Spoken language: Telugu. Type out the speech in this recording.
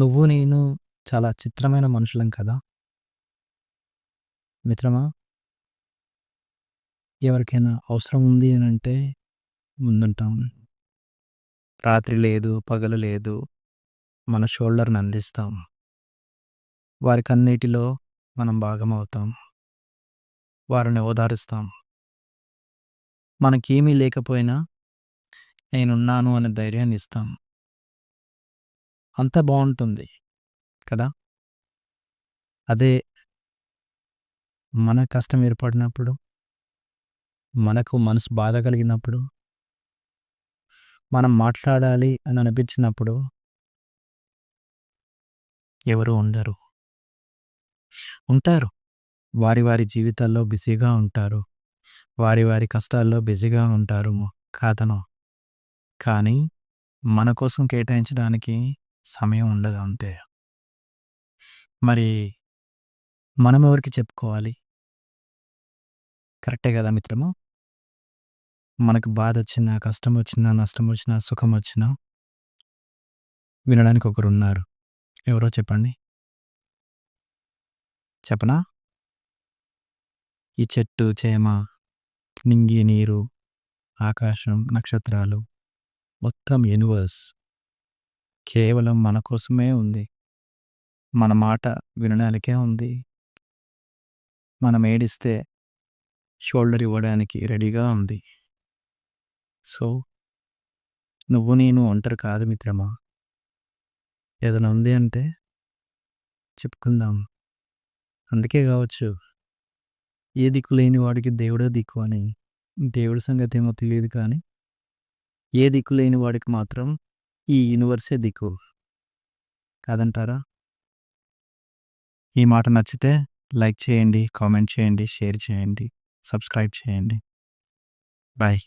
నువ్వు నేను చాలా చిత్రమైన మనుషులం కదా! మిత్రమా, ఎవరికైనా అవసరం ఉంది అనంటే ముందుంటాం. రాత్రి లేదు, పగలు లేదు, మన షోల్డర్‌ని అందిస్తాం. వారి కన్నీటిలో మనం భాగమవుతాం. వారిని ఓదారుస్తాం. మనకేమీ లేకపోయినా నేనున్నాను అనే ధైర్యాన్ని ఇస్తాం. అంతా బావుంటుంది కదా! అదే మన కష్టం ఏర్పడినప్పుడు, మనకు మనసు బాధ కలిగినప్పుడు, మనం మాట్లాడాలి అని అనిపించినప్పుడు ఎవరు ఉండరు. ఉంటారు. వారి వారి జీవితాల్లో బిజీగా ఉంటారు. వారి వారి కష్టాల్లో బిజీగా ఉంటారు. కాదనను. కానీ మన కోసం కేటాయించడానికి సమయం ఉండదు అంతే. మరి మనమెవరికి చెప్పుకోవాలి? కరెక్టే గదా మిత్రమా! మనకు బాధొచ్చినా, కష్టమొచ్చినా, నష్టమొచ్చినా, సుఖమొచ్చినా వినడానికి ఒకరున్నారు. ఎవరో చెప్పండి? చెప్పనా? ఈ చెట్టు, చేమ, నింగి, నీరు, ఆకాశం, నక్షత్రాలు, మొత్తం యూనివర్స్ కేవలం మన కోసమే ఉంది. మన మాట వినడానికే ఉంది. మనం ఏడిస్తే షోల్డర్ ఇవ్వడానికి రెడీగా ఉంది. సో, నువ్వు నేను ఒంటరి కాదు మిత్రమా. ఏదైనా ఉంది అంటే చెప్పుకుందాం. అందుకే గావచ్చు ఏ దిక్కు లేని వాడికి దేవుడే దిక్కు అని. దేవుడి సంగతేమో తెలీదు కానీ, ఏ దిక్కు లేని వాడికి మాత్రం ఈ యూనివర్సే దిక్కు. కాదంటారా? ఈ మాట నచ్చితే లైక్ చేయండి, కామెంట్ చేయండి, షేర్ చేయండి, సబ్స్క్రైబ్ చేయండి. బాయ్.